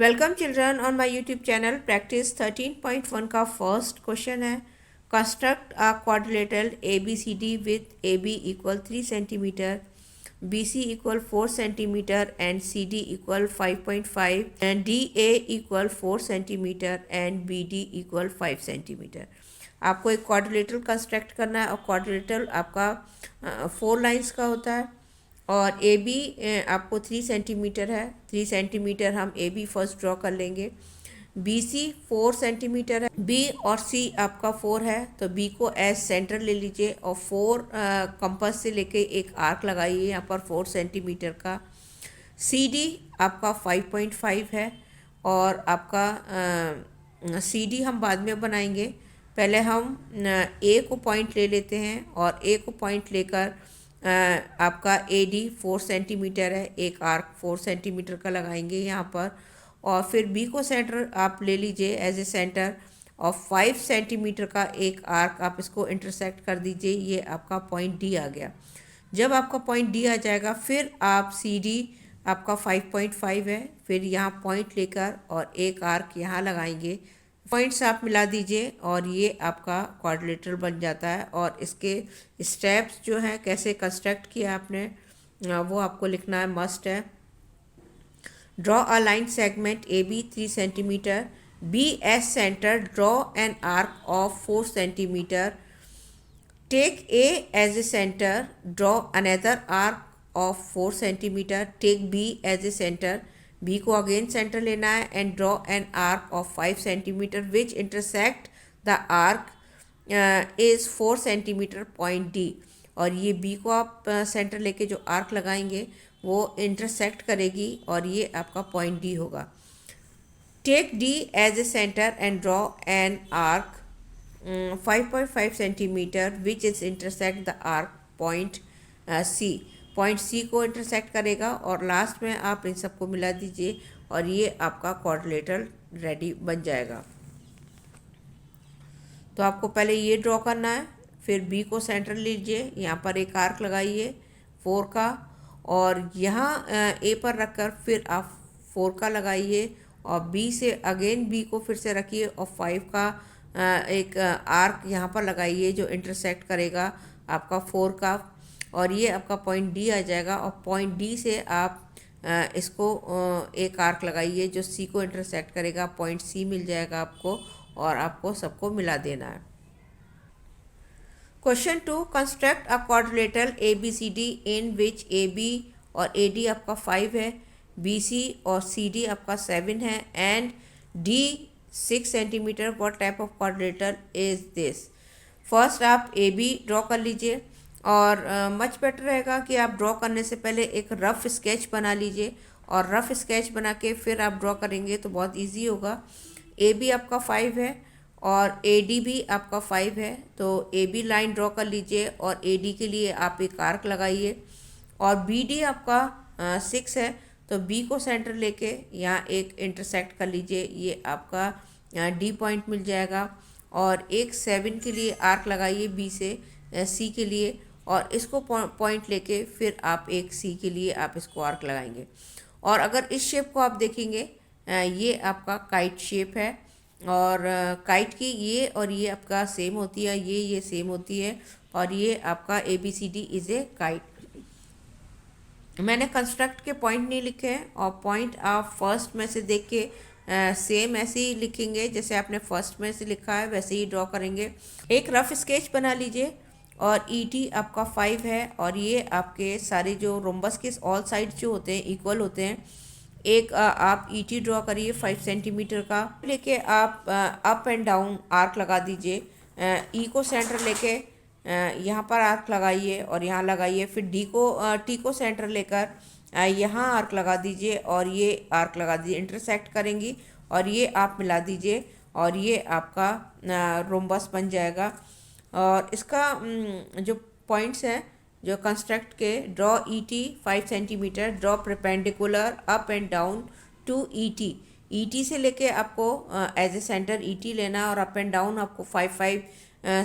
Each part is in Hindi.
Welcome children on my YouTube channel. Practice 13.1 का फर्स्ट क्वेश्चन है। Construct a quadrilateral A B C D with A B equal 3 centimetre, B C equal 4 centimetre and C D equal 5.5 and D A equal 4 centimetre and B D equal 5 centimetre. आपको एक क्वाड्रिलेटरल कंस्ट्रक्ट करना है और क्वाड्रिलेटरल आपका 4 लाइन्स का होता है और ए बी आपको 3 सेंटीमीटर है। 3 सेंटीमीटर हम ए बी फर्स्ट ड्रॉ कर लेंगे। बी सी 4 सेंटीमीटर है। बी और सी आपका 4 है तो बी को एज सेंटर ले लीजिए और 4 कंपास से लेके एक आर्क लगाइए यहाँ पर 4 सेंटीमीटर का। सी डी आपका 5.5 है और आपका सी डी हम बाद में बनाएंगे। पहले हम ए को पॉइंट ले लेते हैं और ए को पॉइंट लेकर आपका ए डी 4 सेंटीमीटर है, एक आर्क 4 सेंटीमीटर का लगाएंगे यहाँ पर। और फिर बी को सेंटर आप ले लीजिए एज ए सेंटर और 5 सेंटीमीटर का एक आर्क आप इसको इंटरसेक्ट कर दीजिए। ये आपका पॉइंट डी आ गया। जब आपका पॉइंट डी आ जाएगा फिर आप सी डी आपका 5.5 है, फिर यहाँ पॉइंट लेकर और एक आर्क यहाँ लगाएंगे। पॉइंट्स आप मिला दीजिए और ये आपका क्वाड्रिलेटरल बन जाता है। और इसके स्टेप्स जो हैं कैसे कंस्ट्रक्ट किया आपने वो आपको लिखना है, मस्ट है। Draw a line segment A B 3 centimetre, B as centre, draw an arc of 4 centimetre, take A as a centre, draw another arc of 4 centimetre, take B as a centre, B को अगेन सेंटर लेना है and draw an arc of 5 centimetre which intersect the arc is 4 centimetre point D. और ये बी को आप सेंटर लेके जो आर्क लगाएंगे वो इंटरसेक्ट करेगी और ये आपका पॉइंट डी होगा। Take D as a centre and draw an arc 5.5 centimetre which is intersect the arc point C. Point C को इंटरसेक्ट करेगा और लास्ट में आप इन सबको मिला दीजिए और ये आपका क्वाड्रिलेटरल रेडी बन जाएगा। तो आपको पहले ये ड्रॉ करना है, फिर बी को सेंटर लीजिए, यहाँ पर एक आर्क लगाइए 4 का और यहाँ ए पर रखकर फिर आप 4 का लगाइए और बी से अगेन बी को फिर से रखिए और 5 का एक आर्क यहाँ पर लगाइए जो इंटरसेक्ट करेगा आपका 4 का और ये आपका पॉइंट डी आ जाएगा। और पॉइंट डी से आप इसको एक आर्क लगाइए जो सी को इंटरसेक्ट करेगा, पॉइंट सी मिल जाएगा आपको और आपको सबको मिला देना है। Question 2, construct a quadrilateral A B C D in which A B और ए डी आपका 5 है, बी सी और सी डी आपका 7 है and D 6 centimetre. What type of quadrilateral is this. First आप ए बी ड्रॉ कर लीजिए और मच बेटर रहेगा कि आप ड्रॉ करने से पहले एक रफ़ स्केच बना लीजिए और रफ़ स्केच बना के फिर आप ड्रॉ करेंगे तो बहुत इजी होगा। ए बी आपका 5 है और ए डी भी आपका 5 है तो ए बी लाइन ड्रॉ कर लीजिए और ए डी के लिए आप एक आर्क लगाइए। और बी डी आपका 6 है तो बी को सेंटर लेके यहाँ एक इंटरसेक्ट कर लीजिए, ये आपका डी पॉइंट मिल जाएगा। और एक 7 के लिए आर्क लगाइए बी से सी के लिए और इसको पॉइंट लेके फिर आप एक सी के लिए आप इसको आर्क लगाएंगे। और अगर इस शेप को आप देखेंगे ये आपका काइट शेप है और काइट की ये और ये आपका सेम होती है, ये सेम होती है और ये आपका A B C D is a kite. मैंने कंस्ट्रक्ट के पॉइंट नहीं लिखे हैं और पॉइंट आप फर्स्ट में से देख के सेम ऐसे ही लिखेंगे जैसे आपने फर्स्ट में से लिखा है वैसे ही ड्रॉ करेंगे। एक रफ स्केच बना लीजिए और ई टी आपका 5 है और ये आपके सारे जो रोम्बस के ऑल साइड्स जो होते हैं इक्वल होते हैं। एक आप ई टी ड्रॉ करिए 5 सेंटीमीटर का लेके आप अप एंड डाउन आर्क लगा दीजिए। ई को सेंटर लेके यहाँ पर आर्क लगाइए और यहाँ लगाइए, फिर डी को टी को सेंटर लेकर यहाँ आर्क लगा दीजिए और ये आर्क लगा दीजिए, इंटरसेक्ट करेंगी और ये आप मिला दीजिए और ये आपका रोम्बस बन जाएगा। और इसका जो पॉइंट्स हैं जो कंस्ट्रक्ट के, draw E T 5 centimetre, draw perpendicular up and down to E T. E T से लेके आपको as a centre E T लेना और अप एंड डाउन आपको 5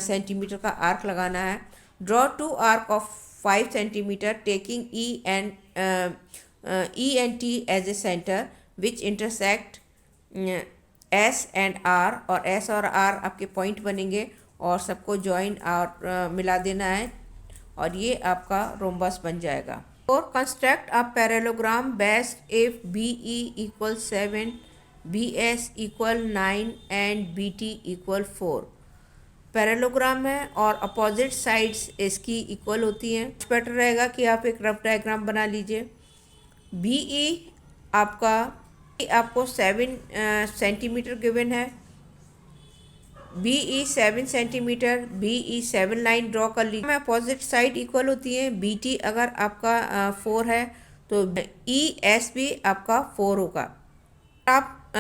सेंटीमीटर का आर्क लगाना है। Draw 2 arc of 5 centimetre taking E and T as a centre which intersect S and R, और एस और आर आपके पॉइंट बनेंगे और सबको ज्वाइन और मिला देना है और ये आपका रोम्बस बन जाएगा। और construct a parallelogram best if B E equal 7, B S equal 9 and B T equal 4। Parallelogram है और अपोजिट साइड्स इसकी इक्वल होती हैं। बेटर रहेगा कि आप एक रफ डायग्राम बना लीजिए। बी ई आपको 7 सेंटीमीटर गिवन है, B E 7 centimetre, B E 7 line draw कर लीजिए। अपोजिट साइड इक्वल होती है। बी टी अगर आपका 4 है तो ई एस भी आपका 4 होगा। आप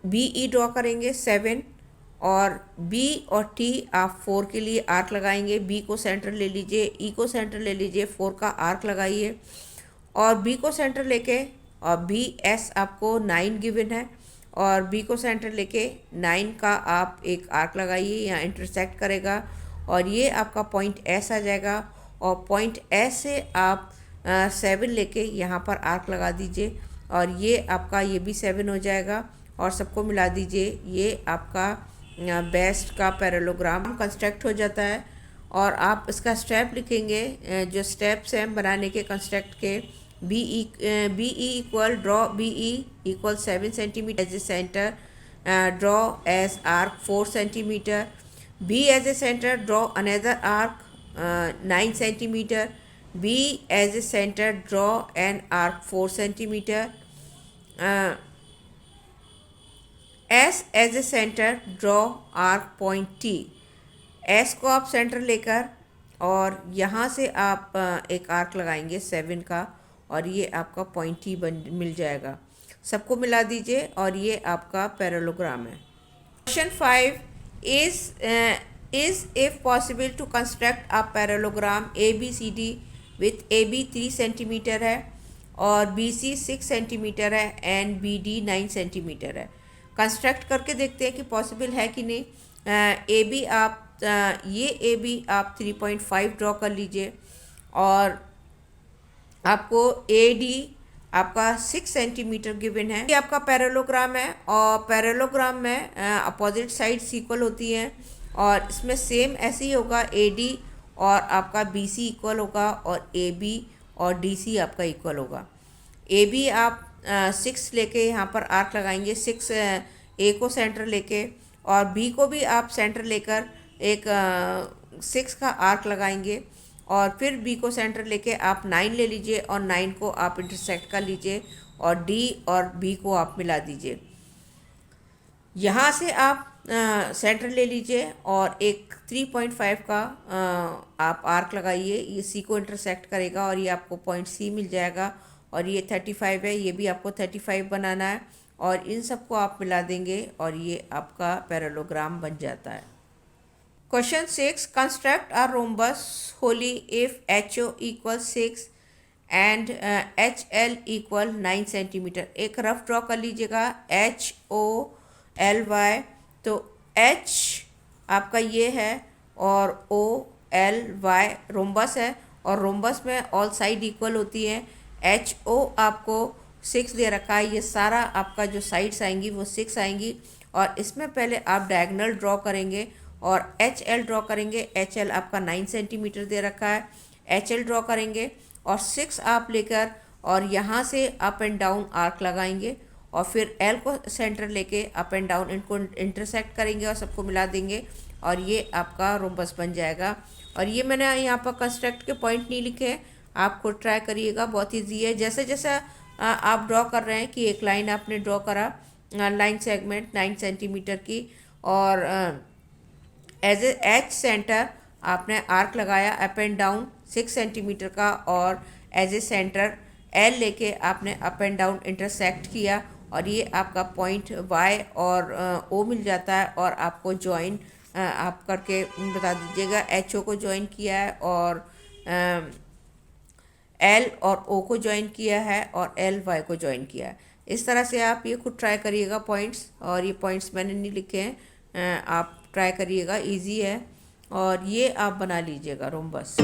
बी ई ड्रॉ करेंगे 7 और बी और टी आप 4 के लिए आर्क लगाएंगे। बी को सेंटर ले लीजिए, ई को सेंटर ले लीजिए, 4 का आर्क लगाइए और बी को सेंटर लेके, और बी एस आपको 9 गिवन है और बी को सेंटर लेके 9 का आप एक आर्क लगाइए, यहाँ इंटरसेक्ट करेगा और ये आपका पॉइंट एस आ जाएगा। और पॉइंट एस से आप 7 लेके यहाँ पर आर्क लगा दीजिए और ये आपका ये भी 7 हो जाएगा और सबको मिला दीजिए। ये आपका बेस्ट का पैरेललोग्राम कंस्ट्रक्ट हो जाता है। और आप इसका स्टेप लिखेंगे, जो स्टेप्स हैं बनाने के कंस्ट्रक्ट के। B E equal draw B E equal 7 centimetre as a centre, draw as arc 4 centimetre, B as a centre draw another arc 9 centimetre, B as a centre draw an arc 4 centimetre, S as a centre draw arc point T. S को आप सेंटर लेकर और यहाँ से आप एक आर्क लगाएंगे 7 का और ये आपका पॉइंट टी मिल जाएगा। सबको मिला दीजिए और ये आपका पैरेललोग्राम है। Question 5 is if possible to construct a parallelogram A B C D with A B 3 centimetre है और बी सी 6 सेंटीमीटर है एंड बी डी 9 सेंटीमीटर है। कंस्ट्रक्ट करके देखते हैं कि पॉसिबल है कि नहीं। ए बी आप ये ए बी आप 3.5 ड्रॉ कर लीजिए और आपको ए डी आपका 6 सेंटीमीटर गिवन है। ये आपका पैरेललोग्राम है और पैरेललोग्राम में अपोजिट साइड्स इक्वल होती हैं और इसमें सेम ऐसे ही होगा। ए डी और आपका बी सी इक्वल होगा और ए बी और डी सी आपका इक्वल होगा। ए बी आप 6 लेके यहाँ पर आर्क लगाएंगे, 6 ए को सेंटर लेके, और बी को भी आप सेंटर लेकर एक 6 का आर्क लगाएंगे और फिर बी को सेंटर लेके आप 9 ले लीजिए और 9 को आप इंटरसेक्ट कर लीजिए और डी और बी को आप मिला दीजिए। यहाँ से आप सेंटर ले लीजिए और एक 3.5 का आप आर्क लगाइए, ये सी को इंटरसेक्ट करेगा और ये आपको पॉइंट सी मिल जाएगा। और ये 35 है, ये भी आपको 35 बनाना है और इन सबको आप मिला देंगे और ये आपका पैरेललोग्राम बन जाता है। Question 6 construct a rhombus HOLY if H O equal 6 and H L equal 9 centimetre. एक रफ ड्रॉ कर लीजिएगा एच ओ एल वाई। तो एच आपका ये है और ओ एल वाई रोम्बस है और रोम्बस में ऑल साइड इक्वल होती हैं। एच ओ आपको 6 दे रखा है, ये सारा आपका जो साइड्स आएंगी वो 6 आएंगी और इसमें पहले आप डायगोनल ड्रॉ करेंगे और एच एल ड्रॉ करेंगे। एच एल आपका 9 सेंटीमीटर दे रखा है, एच एल ड्रॉ करेंगे और 6 आप लेकर और यहाँ से अप एंड डाउन आर्क लगाएंगे और फिर एल को सेंटर लेके अप एंड डाउन इनको इंटरसेक्ट करेंगे और सबको मिला देंगे और ये आपका रोम्बस बन जाएगा। और ये मैंने यहाँ पर कंस्ट्रक्ट के पॉइंट नहीं लिखे हैं, आप खुद ट्राई करिएगा, बहुत ईजी है। जैसे जैसा आप ड्रॉ कर रहे हैं कि एक लाइन आपने ड्रॉ करा, लाइन सेगमेंट 9 सेंटीमीटर की और एज एच सेंटर आपने आर्क लगाया अप एंड डाउन 6 सेंटीमीटर का और एज ए सेंटर एल लेके आपने अप एंड डाउन इंटरसेक्ट किया और ये आपका पॉइंट वाई और ओ मिल जाता है। और आपको ज्वाइन आप करके बता दीजिएगा, एच ओ को ज्वाइन किया है और एल और ओ को ज्वाइन किया है और एल वाई को ज्वाइन किया है। इस तरह से आप ये खुद ट्राई करिएगा पॉइंट्स, और ये पॉइंट्स मैंने नहीं लिखे हैं, आप ट्राई करिएगा, इजी है और ये आप बना लीजिएगा रोम्बस।